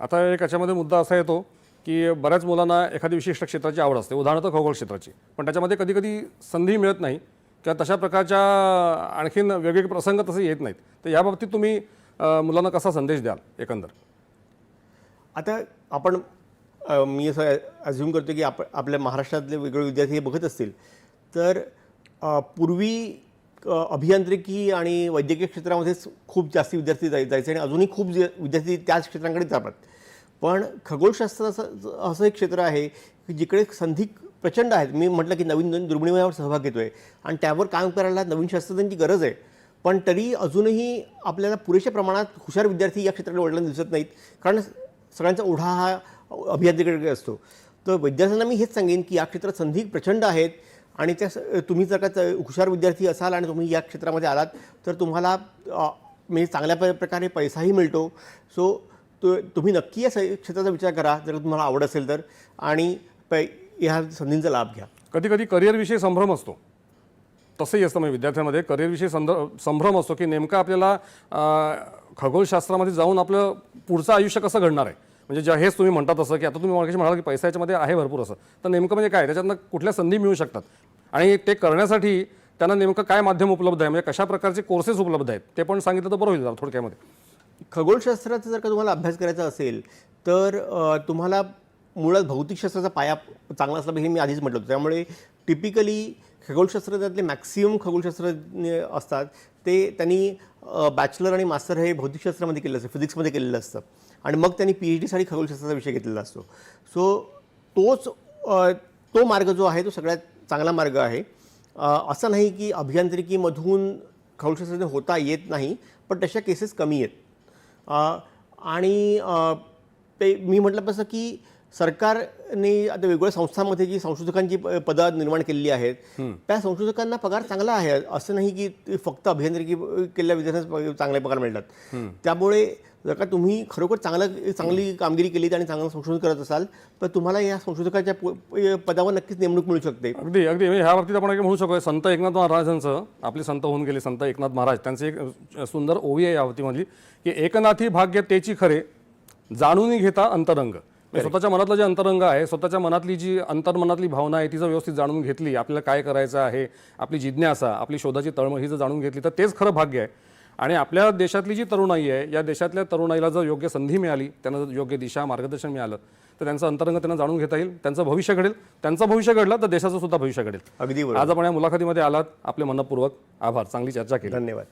आता एक याच्यामध्ये मुद्दा असा येतो की बऱ्याच मुलांना एखादी विशिष्ट क्षेत्राची आवड असते, उदाहरणार्थ खगोल क्षेत्राची, पण त्याच्यामध्ये कधी कधी संधी मिळत नाही किंवा तशा प्रकारच्या आणखीन वेगवेगळे प्रसंग तसे येत नाहीत. तर याबाबतीत तुम्ही मुलांना कसा संदेश द्याल एकंदर? आता आपण मी असं अज्युम करतो की आपल्या महाराष्ट्रातले वेगवेगळे विद्यार्थी हे बघत असतील तर पूर्वी अभियांत्रिकी आणि वैद्यकीय क्षेत्रामध्येच खूप जास्ती विद्यार्थी जायचे आणि अजूनही खूप विद्यार्थी त्याच क्षेत्रांकडे जातात. पण खगोलशास्त्र असं एक क्षेत्र आहे की जिकडे संधी प्रचंड आहेत. मी म्हटलं की नवीन दुर्बिणीवर सहभाग घेतो आहे आणि त्यावर काम करायला नवीन शास्त्रज्ञांची गरज आहे. पण तरी अजूनही आपल्याला पुरेशा प्रमाणात हुशार विद्यार्थी या क्षेत्राकडे वळलेले दिसत नाहीत, कारण सगळ्यांचा ओढा हा अभियांत्रिकीकडे असतो. तर विद्यार्थ्यांना मी हेच सांगेन की या क्षेत्रात संधी प्रचंड आहेत आणि त्या तुम्ही जर का हुशार विद्यार्थी असाल आणि तुम्ही या क्षेत्रामध्ये आलात तर तुम्हाला म्हणजे चांगल्या प्रकारे पैसाही मिळतो. सो तुम्ही नक्की या क्षेत्राचा विचार करा जर तुम्हाला आवड असेल तर, आणि ह्या संधींचा लाभ घ्या. कधी कधी करिअरविषयी संभ्रम असतो, तसंही असतं. म्हणजे विद्यार्थ्यांमध्ये करिअरविषयी संभ्रम असतो की नेमकं आपल्याला खगोलशास्त्रामध्ये जाऊन आपलं पुढचं आयुष्य कसं घडणार आहे. म्हणजे हेच तुम्ही म्हणतात असं की आता तुम्ही मागाशी म्हणाला की पैसा याच्यामध्ये आहे भरपूर, असं तर नेमकं म्हणजे काय, त्याच्यातनं कुठल्या संधी मिळू शकतात आणि ते करण्यासाठी त्यांना नेमकं काय माध्यम उपलब्ध आहे, म्हणजे कशा प्रकारचे कोर्सेस उपलब्ध आहेत ते पण सांगितलं तर बरं होईल जरा थोडक्यामध्ये. खगोलशास्त्राचा जर का तुम्हाला अभ्यास करायचा असेल तर तुम्हाला मुळात भौतिकशास्त्राचा पाया चांगला असला पाहिजे, मी आधीच म्हटलं होतं. त्यामुळे टिपिकली खगोलशास्त्रातले मॅक्सिमम खगोलशास्त्रज्ञ असतात ते त्यांनी बॅचलर आणि मास्टर हे भौतिकशास्त्रामध्ये केलेलं असतं, फिजिक्समध्ये केलेलं असतं आणि मग त्यांनी PhDसाठी खगोलशास्त्राचा विषय घेतलेला असतो. सो तो मार्ग जो आहे तो सगळ्यात चांगला मार्ग आहे. असं नाही की अभियांत्रिकीमधून खगोलशास्त्रज्ञ होता येत नाही, पण तशा केसेस कमी आहेत. आणि ते मी म्हटलं तसं की सरकारने आता वेगवेगळ्या संस्थांमध्ये जी संशोधकांची पदं निर्माण केलेली आहेत त्या संशोधकांना पगार चांगला आहे. असं नाही की फक्त अभियांत्रिकी केलेल्या विद्यार्थ्यांना चांगले पगार मिळतात. त्यामुळे जर का तुम्ही खरोखर चांगली कामगिरी केली आणि चांगलं संशोधन करत असाल तर तुम्हाला या संशोधकाच्या पदावर नक्कीच नेमणूक मिळू शकते. अगदी अगदी. ह्या बाबतीत आपण म्हणू शकतो संत एकनाथ महाराजांचं, आपले संत होऊन गेले संत एकनाथ महाराज, त्यांचं एक सुंदर ओवी आहे या बाबतीमधली की एकनाथी भाग्य तेची खरे जाणून घेता अंतरंग. स्वतःच्या मनातलं जे अंतरंग आहे, स्वतःच्या मनातली जी अंतर्मनातली भावना आहे ती जर व्यवस्थित जाणून घेतली, आपल्याला काय करायचं आहे, आपली जिज्ञासा, आपली शोधाची तळमळ ही जर जाणून घेतली तर तेच खरं भाग्य आहे. आणि आपल्या देशातली जी तरुणाई आहे, या देशातल्या तरुणाईला जर योग्य संधी मिळाली, त्यांना जर योग्य दिशा मार्गदर्शन मिळालं तर त्यांचं अंतरंग त्यांना जाणून घेता येईल, त्यांचं भविष्य घडेल. त्यांचं भविष्य घडलं तर देशाचं सुद्धा भविष्य घडेल. अगदी आज आपण या मुलाखतीमध्ये आलात, आपले मनपूर्वक आभार. चांगली चर्चा केली. धन्यवाद.